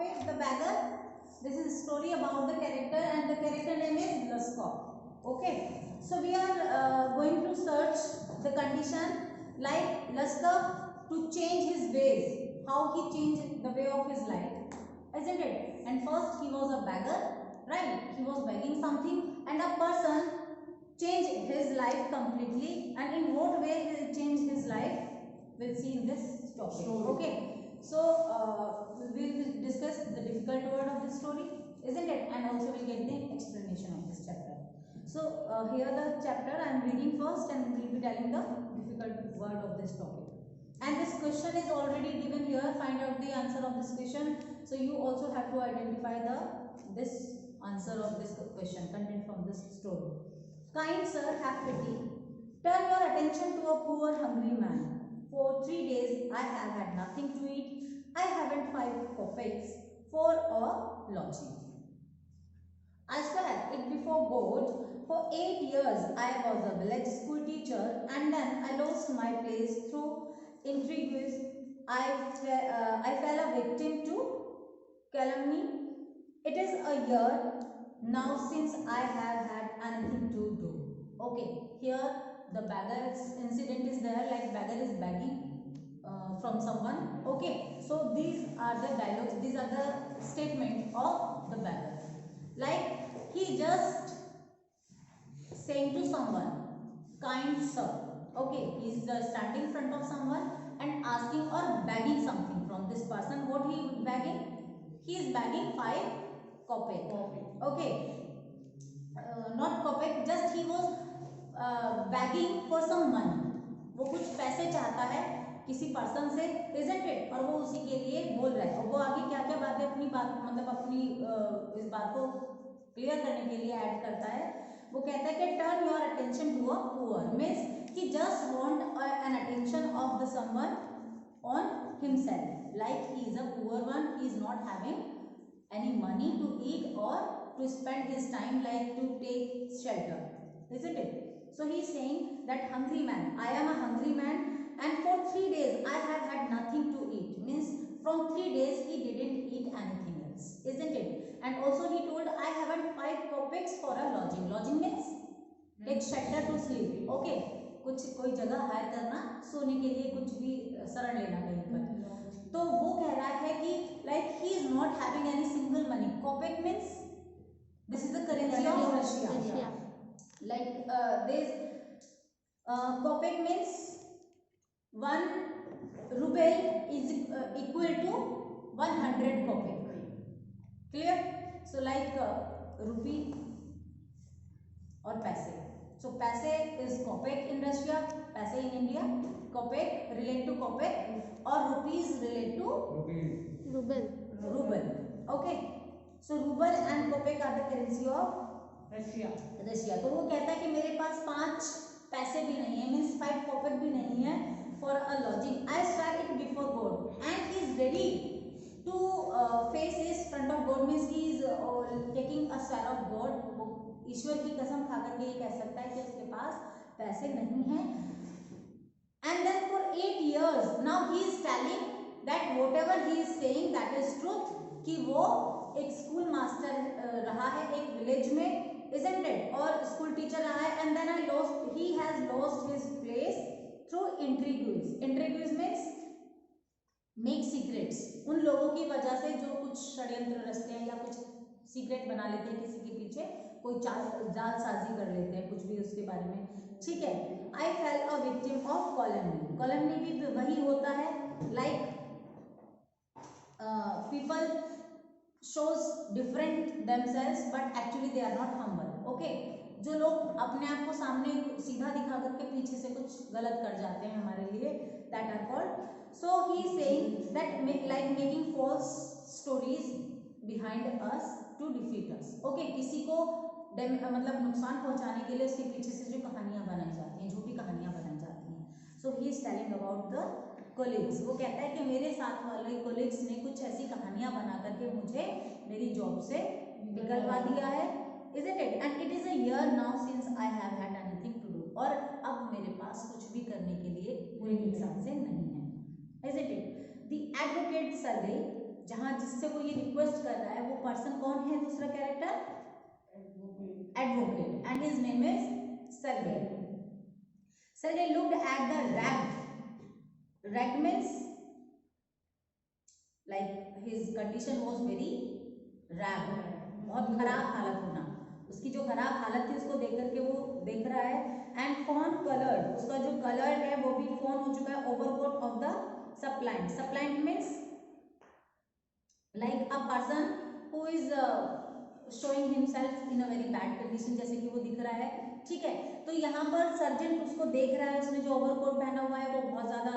Okay, the beggar. This is a story about the character, and the character name is Luskov. Okay, so we are going to search the condition like Luskov to change his ways, how he changed the way of his life, isn't it? And first he was a beggar, right? He was begging something, and a person changed his life completely. And in what way he changed his life, we'll see in this topic. Okay, so we'll discuss the difficult word of this story, isn't it? And also we'll get the explanation of this chapter. So here the chapter I am reading first, and we'll be telling the difficult word of this topic. And this question is already given here. Find out the answer of this question. So you also have to identify this answer of this question, content from this story. Kind sir, have pity. Turn your attention to a poor hungry man. For 3 days I have had nothing to eat. I haven't 5 kopecks for a lodging. I swear it before God, for 8 years I was a village school teacher, and then I lost my place through intrigues. I fell a victim to calumny. It is a year now since I have had anything to do. Okay, here the beggar's incident is there, like beggar is begging from someone. Okay, so these are the dialogues, these are the statement of the beggar. Like he just saying to someone, kind sir. Okay, he is standing in front of someone and asking or begging something from this person. What he is begging? He is begging 5 kopek. Okay, not kopek, just he was begging for some money. वो कुछ पैसे चाहता है किसी person से, isn't it? और वो उसी के लिए बोल रहा है, और वो आगे क्या क्या बातें अपनी बात मतलब अपनी इस बात को क्लियर करने के लिए ऐड करता है. वो कहता है कि turn your attention to a poor, means कि just want an attention of the someone on himself, like he is a poor one, he is not having any money to eat or to spend his time, like to take shelter, isn't it? So he is saying that hungry man, I am a hungry man, and for 3 days I have had nothing to eat, means from 3 days he didn't eat anything else, isn't it? And also he told I haven't 5 kopecks for a lodging. Lodging means take shelter to sleep. Okay, कुछ कोई जगह higher करना, सोने के लिए कुछ भी शरण लेना कहीं पर. तो वो कह रहा है कि like he is not having any single money. Kopek means this is the currency of Russia. Like this kopek means 1 ruble is equal to 100 kopek. Clear? So like rupee और पैसे. So पैसे is kopek in Russia, पैसे in India. Kopek relate to kopek, or rupees relate to ruble. Okay, so ruble and kopek are the currency of Russia. तो वो कहता है कि मेरे पास 5 पैसे भी नहीं है, मीन्स 5 kopek भी नहीं है for a lodging. I swear it before God, and he is ready to face his front of God, means he is taking a swear of God. ईश्वर की कसम खाकर के ये कह सकता है कि उसके पास पैसे नहीं हैं. And then for 8 years now he is telling that whatever he is saying that is truth, कि वो एक स्कूल मास्टर रहा है एक विलेज में, isn't it? और स्कूल टीचर रहा है, and then he has lost his place through intrigues. Intrigues means make secrets. उन लोगों की वजह से जो कुछ षड्यंत्र रचते हैं या कुछ सीक्रेट बना लेते हैं किसी के पीछे, कोई जालसाजी कर लेते हैं कुछ भी उसके बारे में. ठीक है. I fell a victim of calumny. Calumny भी वही होता है, like people shows different themselves but actually they are not humble. Okay, जो लोग अपने आप को सामने सीधा दिखा करके पीछे से कुछ गलत कर जाते हैं हमारे लिए, that are called. So he is saying that like making false stories behind us to defeat us. Okay, किसी को मतलब नुकसान पहुंचाने के लिए उसके पीछे से जो कहानियां बनाई जाती हैं, झूठी कहानियां बनाई जाती हैं. So he is telling about the colleagues. वो कहता है कि मेरे साथ वाले कोलिग्स ने कुछ ऐसी कहानियां बना करके मुझे मेरी जॉब से निकलवा दिया है, isn't it? And it is a year now since I have had anything to do. और अब मेरे पास कुछ भी करने के लिए पूरे इंसान से नहीं है, isn't it? The advocate Sergey जहां जिससे वो ये रिक्वेस्ट कर रहा है वो पर्सन कौन है? दूसरा character advocate, and his name is Sergei. Sergei looked at the rag. Rag means like his condition was very rag, बहुत खराब हालत होना. उसकी जो खराब हालत थी उसको देख करके वो देख रहा है. एंड फॉन कलर्ड, उसका जो कलर है वो भी फॉन हो चुका है overcoat of the suppliant. Suppliant means like a person who is showing himself in a very bad condition, जैसे कि वो दिख रहा है. ठीक है, तो यहाँ पर सर्जेंट उसको देख रहा है. उसने जो ओवरकोट पहना हुआ है वो बहुत ज्यादा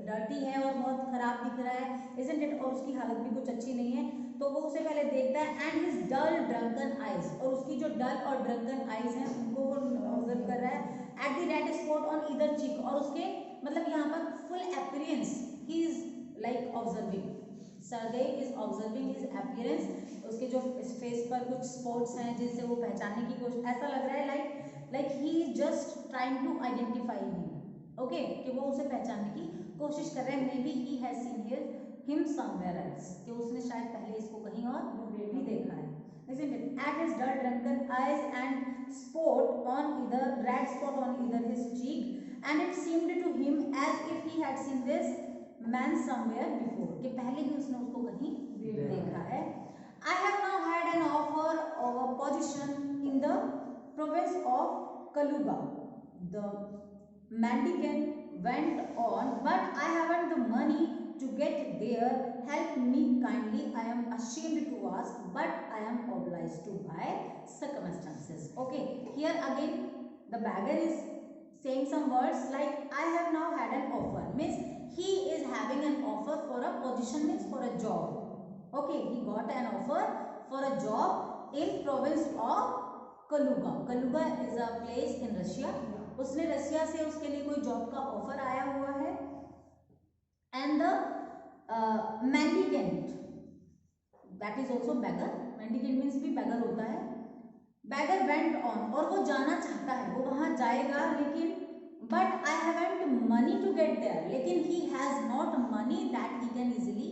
डर्टी है और बहुत खराब दिख रहा है, isn't it? और उसकी हालत भी कुछ अच्छी नहीं है. तो वो उसे पहले देखता है. And his dull drunken eyes, और उसकी जो डल और ड्रंकन आईज हैं उनको वो ऑब्जर्व कर रहा है. At the red spot on either cheek, और उसके मतलब यहाँ पर full appearance he is like observing. Serge is observing his appearance. उसके जो फेस पर कुछ स्पॉट्स हैं जिससे वो पहचानने की कोशिश, ऐसा लग रहा है like he just trying to identify him. Okay, कि वो उसे पहचानने की कोशिश कर रहे हैं. Maybe he has seen him somewhere else, कि उसने शायद पहले इसको कहीं और भी देखा है. Isn't it? At his dull drunken eyes and spot on either red spot on either his cheek, and it seemed to him as if he had seen this man somewhere before, कि पहले भी उसने उसको कहीं देखा है. I have now had an offer of a position in the province of Kaluga. The mendicant went on, but I haven't the money to get there. Help me kindly. I am ashamed to ask, but I am obliged to by circumstances. Okay, here again the beggar is saying some words like I have now had an offer, means he is having an offer for a position, means for a job. Okay, he got an offer for a job in province of Kaluga. Kaluga is a place in Russia. उसने Russia से उसके लिए कोई job का offer आया हुआ है. And the mendicant, that is also beggar. Mendicant means भी बैगर होता है. बैगर वेंट ऑन, और वो जाना चाहता है, वो वहां जाएगा, लेकिन but I haven't money to get there, लेकिन he has not money that he can easily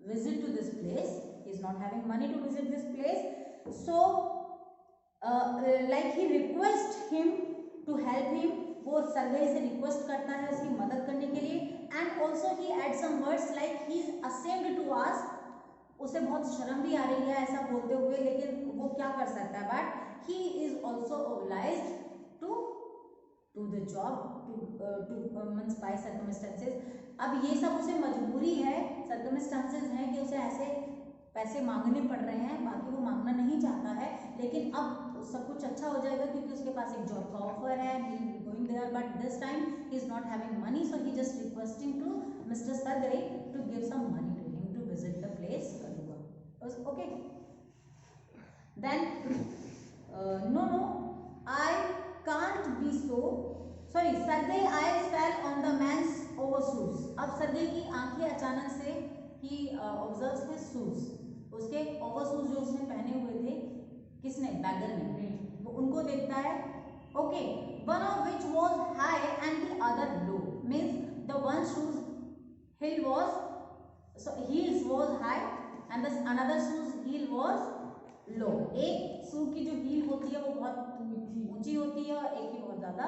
visit to this place. He is not having money to visit this place. So like he requests him to help him. वो सर्गे से request करता है उसकी मदद करने के लिए. And also he add some words like he is ashamed to ask. उसे बहुत शर्म भी आ रही है ऐसा बोलते हुए, लेकिन वो क्या कर सकता है. But he is also obliged to do the job to means by circumstances. अब ये सब उसे मजबूरी है, सर्कमस्टेंसेस हैं कि उसे ऐसे पैसे मांगने पड़ रहे हैं. बाकी वो मांगना नहीं चाहता है, लेकिन अब सब कुछ अच्छा हो जाएगा क्योंकि उसके पास एक जॉब का ऑफर है. He will be going there, but this time he is not having money, so he just requesting to mister Sergei to give some money to him to visit the place Kaluga. Okay, then no, I can't be so sorry. Sergei eyes fell on the man's overshoes. अब सर्गे की आंखें अचानक से he observes his shoes. उसके ओवरशूज जो उसने पहने हुए थे, किसने? बैगर ने. वो उनको देखता है. Okay, one of which was high and the other low, means the one shoes heel was heels was high and the another shoes heel was low. एक शू की जो हील होती है वो बहुत ऊंची होती है और एक की बहुत ज्यादा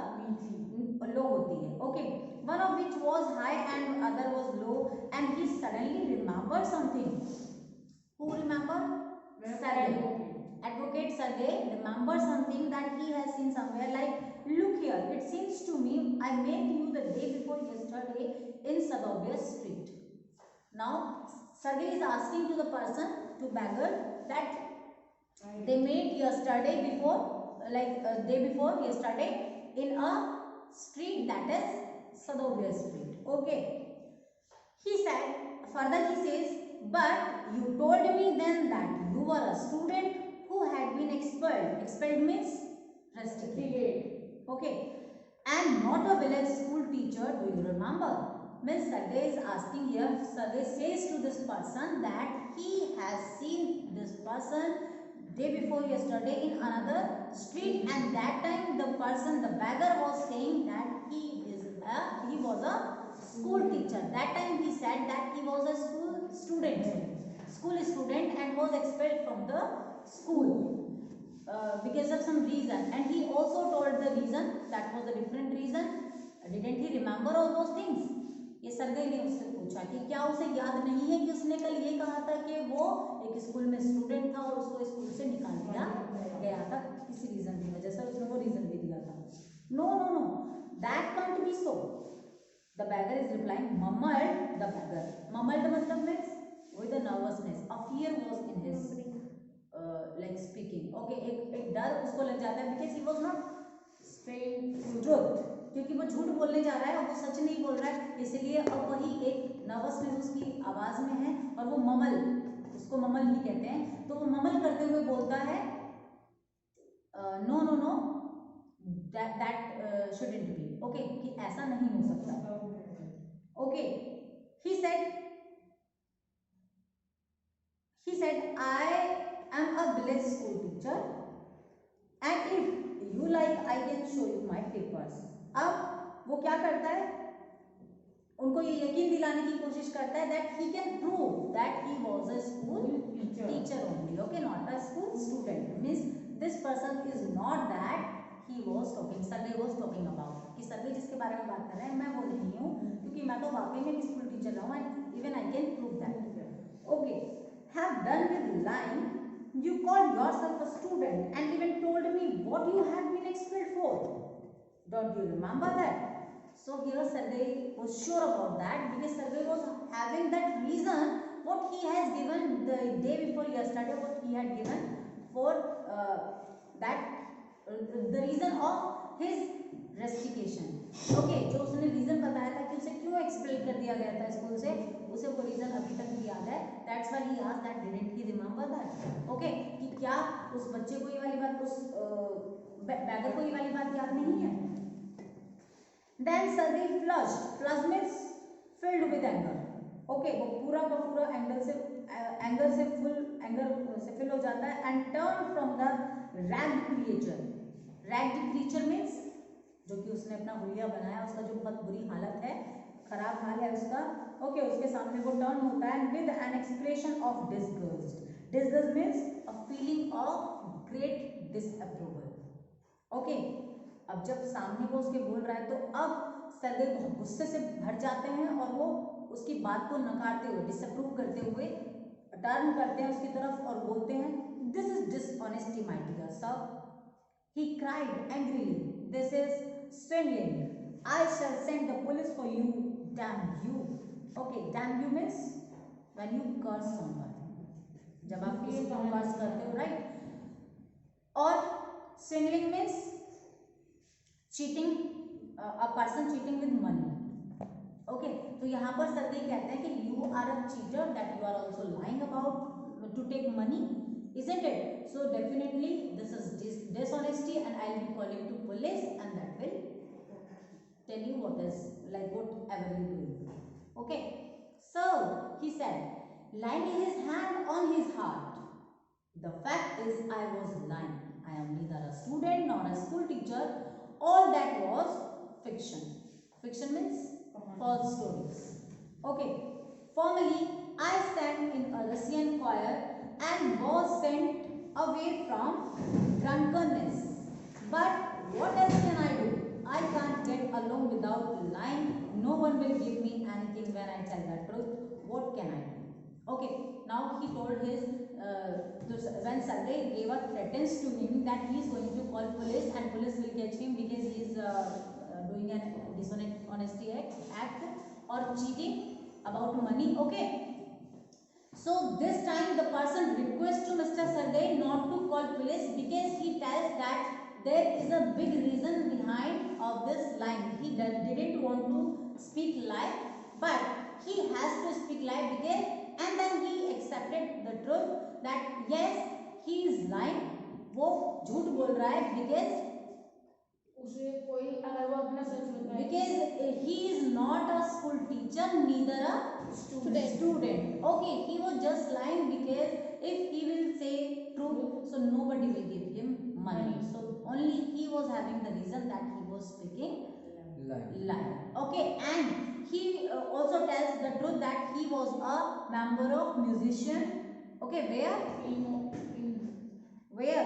लो होती है. Okay, one of which was high and other was low, and he suddenly remembered something. Who remember? Sergei. Advocate Sergei remembers something that he has seen somewhere. Like, look here, it seems to me I met you the day before yesterday in Sadovya Street. Now, Sergei is asking to the person, to beggar, that they met yesterday before, day before yesterday in a street that is Sadovya Street. Okay. He said, further he says, but you told me then that you were a student who had been expelled. Expelled means rusticated. Okay. And not a village school teacher, do you remember? Means Sergei is asking here, Sergei says to this person that he has seen this person day before yesterday in another street, and that time the person, the beggar, was saying that he was a school teacher. That time he said that he was a school student and was expelled from the school because of some reason, and he also told the reason. That was a different reason. Didn't he remember all those things? ये Sergei ने उससे पूछा कि क्या उसे याद नहीं है कि उसने कल ये कहा था कि वो एक स्कूल में स्टूडेंट था और उसको स्कूल से निकाल दिया गया था किसी रीजन की वजह से. उसने वो रीजन भी दिया था. No no no, that can't be so. The beggar is replying, mumbled the beggar. Mumbled मतलब means with a nervousness, a fear was in his like speaking. Okay, एक डर उसको लग जाता है because he was not saying truth, क्योंकि वो झूठ बोलने जा रहा है और वो सच नहीं बोल रहा है, इसलिए अब वही एक नर्वसनेस उसकी आवाज में है. और वो ममल, उसको ममल ही कहते हैं, तो वो ममल करते हुए बोलता है no no no that shouldn't be. Okay, कि ऐसा नहीं हो सकता. Okay, he said I am a village school teacher and if you like I can show you my papers. अब वो क्या करता है, उनको ये यकीन दिलाने की कोशिश करता है that he can prove that he was a school teacher only, okay, not a school student. Means this person is not that he was talking, Sergey was talking about. कि सर्वे जिसके बारे में बात कर रहे हैं मैं वो नहीं हूँ, क्योंकि मैं तो वाकई में स्कूल टीचर रहा हूँ and even I can prove that. Okay, have done with lying. You called yourself a student and even told me what you had been expelled for. Don't you remember that? So here Sergey was sure about that because Sergey was having that reason what he has given the day before yesterday, what he had given for the reason of his rustication. Okay, जो उसने reason बताया था कि उसे क्यों expel कर दिया गया था स्कूल से, उसे वो रीजन अभी तक भी याद है. That's why he asked that didn't he remember that. Okay, कि क्या उस बच्चे को ये वाली बात, उस बैगर को ये वाली बात याद नहीं है. Then Sergey flushed means filled with anger. Okay, वो पूरा का पूरा एंगर से फिल हो जाता है and turn from the ragged creature. Ragged creature means जो कि उसने अपना हुलिया बनाया, उसका जो बहुत बुरी हालत है, खराब हाल है उसका. ओके, उसके सामने वो टर्न होता है with an expression of disgust. Disgust means a feeling of great disapproval. Okay, अब जब सामने वो उसके बोल रहा है तो अब सर्गे बहुत गुस्से से भर जाते हैं और वो उसकी बात को नकारते हुए, डिसअप्रूव करते हुए टर्न करते हैं उसकी तरफ और बोलते हैं this is dishonesty my dear sir. He cried angrily, this is swindling. I shall send the police for you, damn you. Okay, damn you means when you curse someone, जब आप किसी को कर्स करते हो, राइट. और swindling means cheating, a person cheating with money. Okay, तो यहाँ पर सर्गे कहते हैं कि you are a cheater, that you are also lying about to take money, isn't it? So definitely this is dishonesty and I will be calling to police and that will tell you what is like whatever you do. Okay, so he said, laying his hand on his heart, the fact is I was lying. I am neither a student nor a school teacher. All that was fiction. Fiction means false stories. Okay, formerly I sang in a Russian choir and was sent away from drunkenness. But what else can I do? I can't get along without lying. No one will give me anything when I tell the truth. What can I do? Okay, now he told his when Sergey gave a threats to him that he is going to call police and police will catch him because he is doing an dishonesty act or cheating about money. Okay, so this time the person requests to Mr. Sergey not to call police because he tells that there is a big reason behind of this line. He didn't want to speak lie, but he has to speak lie because, and then he accepted the truth that yes he is lying. वो झूठ बोल रहा है because उसे कोई अगर वो अपना सच बताए, because he is not a school teacher, neither a student. Okay, he was just lying because if he will say truth, so nobody will give him money. So only he was having the reason that he was speaking lie. Okay, and he also tells the truth that he was a member of musician. Okay, where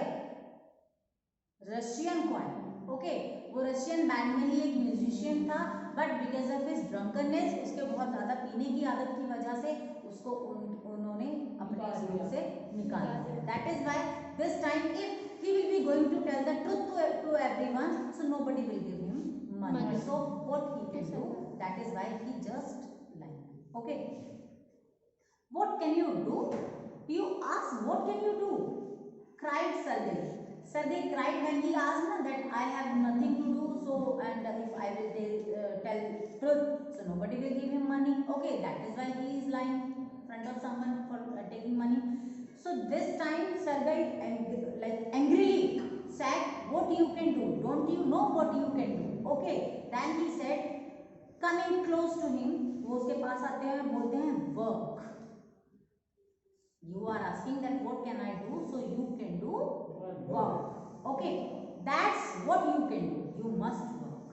Russian coin. Okay, वो Russian band में ही एक musician था, but because of his drunkenness, उसके बहुत ज़्यादा पीने की आदत की वजह से उसको उन्होंने अपने स्कूल से निकाल दिया. That is why this time if he will be going to tell the truth to everyone, so nobody will give him money. So what he can do, that is why he just like. Okay, what can you do? You ask, what can you do? Cried Sergey. Sergey cried when he asked that I have nothing to do, so and if I will tell truth, so nobody will give him money. Okay, that is why he is lying in front of someone for taking money. So this time Sergey angrily said, what you can do? Don't you know what you can do? Okay, then he said, coming close to him, वो उसके पास आते हैं, बोलते हैं work. You are asking that what can I do, so you can do work. Okay, that's what you can do. You must work.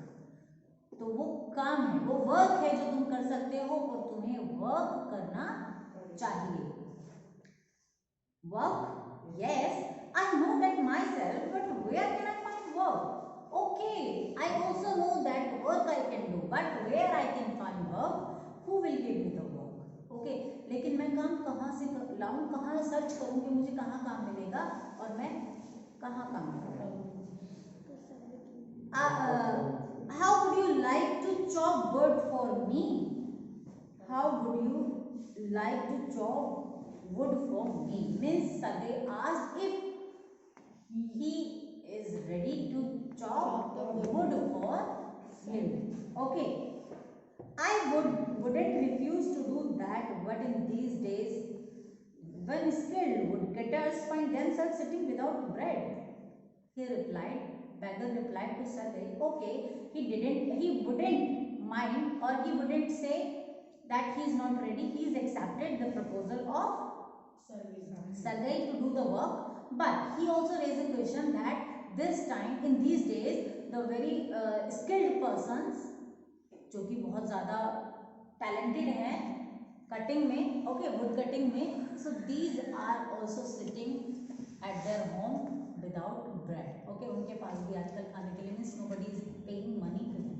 तो वो काम है, वो वर्क है जो तुम कर सकते हो और तुम्हें वर्क करना चाहिए. Work? Yes, I know that myself, but where can I find work? Okay, I also know that work I can do, but where I can find work? Who will give me the work? Okay, लेकिन मैं काम कहाँ से लाऊं, कहाँ search करूं कि मुझे कहाँ काम मिलेगा और मैं कहाँ काम करूं. How would you like to chop wood for me? How would you like to chop wood for me? Means Sergey asked if he is ready to chop wood for him. Okay, I wouldn't refuse to do that, but in these days, when skilled woodcutters find themselves sitting without bread, beggar replied to Sergey, okay, he wouldn't mind, or he wouldn't say that he is not ready. He is accepted the proposal of Sergey to do the work, but he also raised a question that this time, in these days, the very skilled persons, जो कि बहुत ज़्यादा talented हैं cutting में, okay, wood cutting में, so these are also sitting at their home without bread. Okay, उनके पास भी आजकल खाने के लिए means nobody is paying money to them.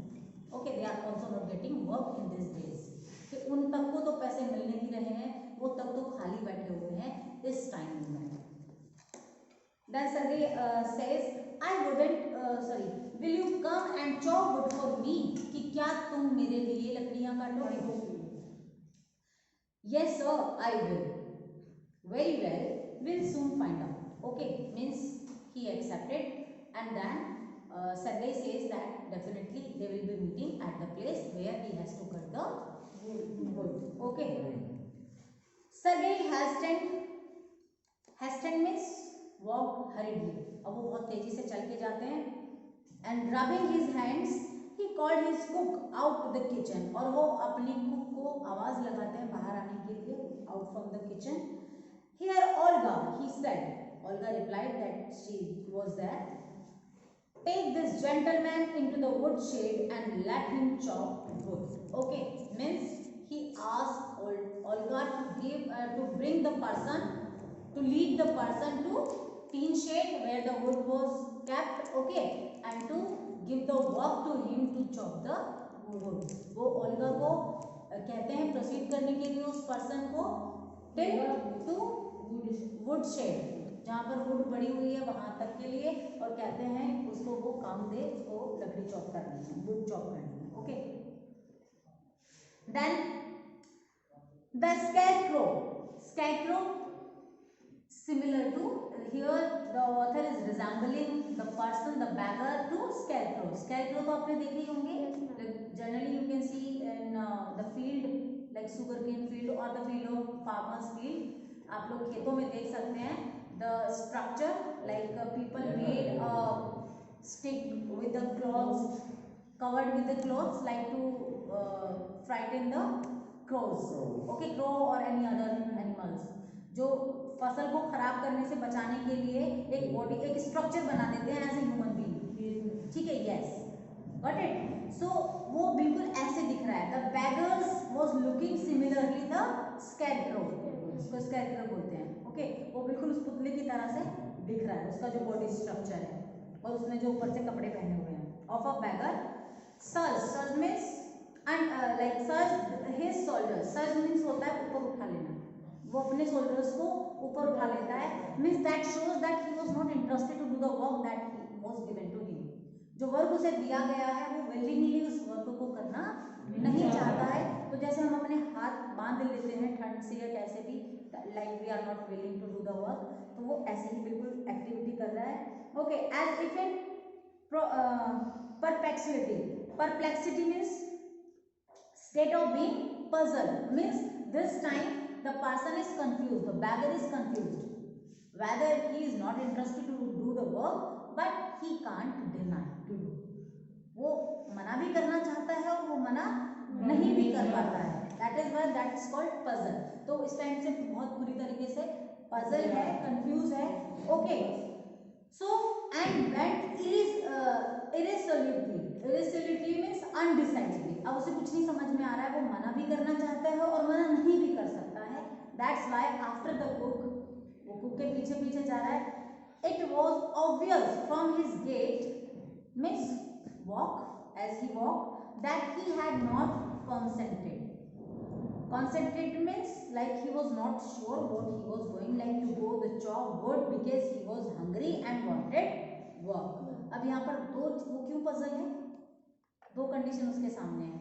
Okay, they are also not getting work in this days. कि उन तक को तो पैसे मिल नहीं रहे हैं, वो तक तो खाली बैठे हुए हैं इस टाइम में. Then Sergey says, I wouldn't will you come and chop wood for me? कि क्या तुम मेरे लिए लकड़ियां काटोगे? Yes sir, I will. Very well, we'll soon find out. Okay, means he accepted, and then Sergey says that definitely they will be meeting at the place where he has to cut the wood. Okay. Sergey hastened means walked hurriedly. अब वो बहुत तेजी से चल के जाते हैं. And rubbing his hands, he called his cook out to the kitchen. और वो अपनी कुक को आवाज लगाते हैं बाहर आने के लिए, out from the kitchen. Here Olga, he said. Olga replied that she was there. Take this gentleman into the wood shed and let him chop wood. Okay, means he asked Olga to bring the person, to lead the person to tin shed where the wood was kept, okay, and to give the work to him to chop the wood. वो Olga को कहते हैं proceed करने के लिए उस person को till two would shade, जहाँ पर वुड पड़ी हुई है वहां तक के लिए, और कहते हैं उसको वो काम दे, उसको लकड़ी चॉप करनी है, वुड चॉप करनी है. Okay, then the scarecrow similar to, here the author is resembling the person, the beggar to scarecrow. Scarecrow तो आपने देखे ही होंगे. Generally you can see in the field like sugarcane field or the field of farmers field. आप लोग खेतों में देख सकते हैं the structure like people made a stick with the cloths, covered with the cloths, like to frighten the crows. Okay, crow or any other animals. जो फसल को खराब करने से बचाने के लिए एक बॉडी, एक स्ट्रक्चर बना देते हैं एज ए ह्यूमन बीइंग. ठीक है, यस, गॉट इट। सो वो बिल्कुल ऐसे दिख रहा है, the beggars was looking similarly the scarecrow, उसको स्कैरक्रो बोलते हैं, ओके। वो बिल्कुल उस पुतले की तरह से दिख रहा है, उसका जो बॉडी स्ट्रक्चर है और उसने जो ऊपर से कपड़े पहने हुए हैं। Of a bagger surge means and like surge his soldiers, surge means होता है ऊपर उठा लेना, वो अपने सोल्जर्स को ऊपर उठा लेता है, means that shows that he was not interested to do the work that he was given to him. जो वर्क उसे दिया गया है वो विलिंगली उस वर्क को करना नहीं चाहता है। तो जैसे हम अपने हाथ बांध लेते हैं ठंड से या कैसे भी, like we are not willing to do the work, तो वो ऐसे ही बिल्कुल एक्टिविटी कर रहा है, okay. As if in perplexity means state of being puzzled, means this time the person is confused, the beggar is confused whether he is not interested to do the work but he can't deny to do, वो मना भी करना चाहता है और वो मना नहीं भी कर पाता है, that is why that is called puzzle। तो इस टाइम से बहुत बुरी तरीके से puzzle है, confused है, okay। So and went irresolutely means undecidedly, अब उसे कुछ नहीं समझ में आ रहा है, वो मना भी करना चाहता है और मना नहीं भी कर सकता है, that's why after the cook, वो कुक के पीछे पीछे जा रहा है, it was obvious from his gait means walk as he walked that he had not concentrated means like he was not sure what he was going like to go the chop wood because he was hungry and wanted work। अब यहाँ पर वो क्यों puzzle है, दो condition उसके सामने है,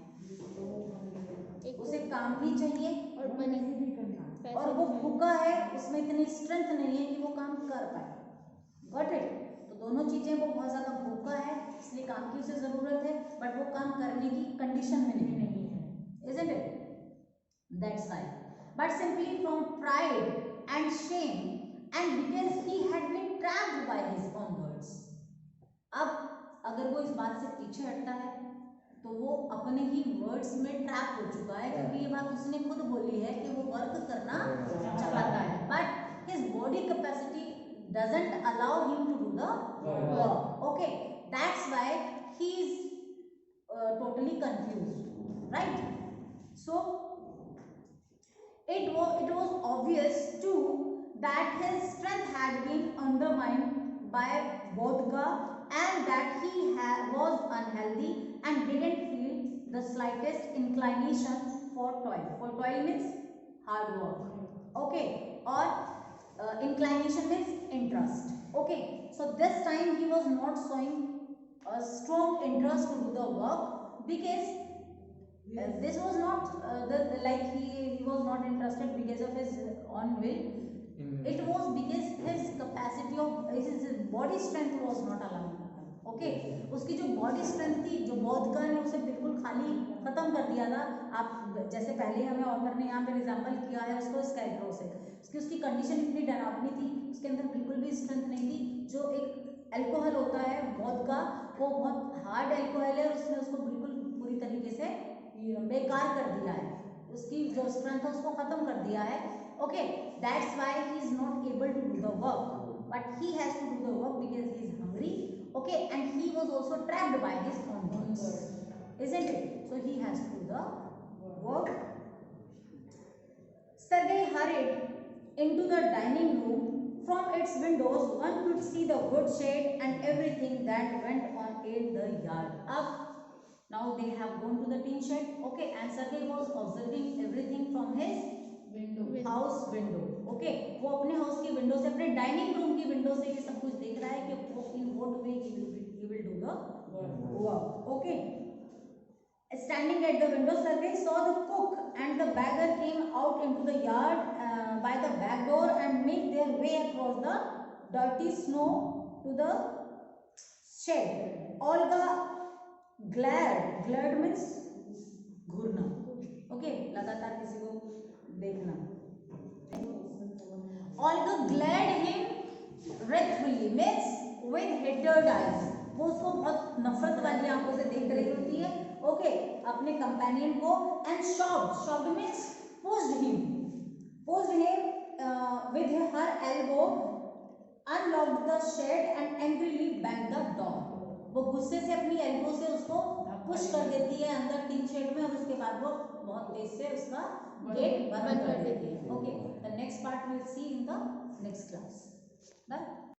उसे काम भी चाहिए और मनी भी करना, और वो भूखा है, उसमें इतनी स्ट्रेंथ नहीं है कि वो काम कर पाए, गॉट इट। तो दोनों चीजें, वो बहुत ज्यादा भूखा है इसलिए काम की उसे जरूरत है, बट वो काम करने की कंडीशन में नहीं है, isn't it? That's why, but simply from pride and shame and because he had been trapped by his own words। अब अगर वो इस बात से पीछे हटता है तो वो अपने ही वर्ड्स में ट्रैप हो चुका है, क्योंकि ये बात उसने खुद बोली है कि वो वर्क करना चाहता है, but his body capacity doesn't allow him to do the work, okay। That's why he is totally confused, right? So it was obvious too that his strength had been undermined by vodka and that he was unhealthy and didn't feel the slightest inclination for toil। For toil means hard work, okay, or inclination means interest, okay। So this time he was not showing a strong interest to do the work because this was not like he was not interested because of his own will, it was because his capacity of his body strength was not allowing, okay. उसकी जो body strength थी, जो vodka ने उसे बिल्कुल खाली खत्म कर दिया था। आप जैसे पहले हमें ऑथर ने यहाँ पे एग्जांपल किया है उसको स्कैरक्रो से, उसकी कंडीशन इतनी डरावनी थी, उसके अंदर बिल्कुल भी स्ट्रेंथ नहीं थी। जो एक अल्कोहल होता है वोदका, वो बहुत हार्ड अल्कोहल है और उसने उसको बिल्कुल पूरी तरीके से बेकार कर दिया है, उसकी जो स्ट्रेंथ है उसको खत्म कर दिया है, okay. That's why he is not able to do the work, but he has to do the work because he is hungry, okay, and he was also trapped by his own words, isn't it? So he has to do the work। Sergei hurried into the dining room, from its windows one could see the wood shed and everything that went on in the yard। Up now they have gone to the tin shed, okay, and Sergei was observing everything from his house window, okay. वो अपने house की window से, अपने dining room की window से ये सब कुछ देख रहा है कि वो in what way he will do the work, okay. Standing at the window, Sergei saw the cook and the beggar came out into the yard by the back door and made their way across the dirty snow to the shed। Olga glared means घूरना, okay, लगातार किसी को देखना। Olga glared him wrathfully means with hated eyes, वो उसको बहुत नफरत वाली आंखों से देख रही होती है, ओके, अपने कंपेनियन को। And shocked means pushed him with her elbow, unlocked the shed and angrily banged the door। वो गुस्से से अपनी एल्बो से उसको पुश कर देती है अंदर टीन शेड में, और उसके बाद वो बहुत तेज से उसका गेट बंद कर देती है. Okay, the next part will see in the next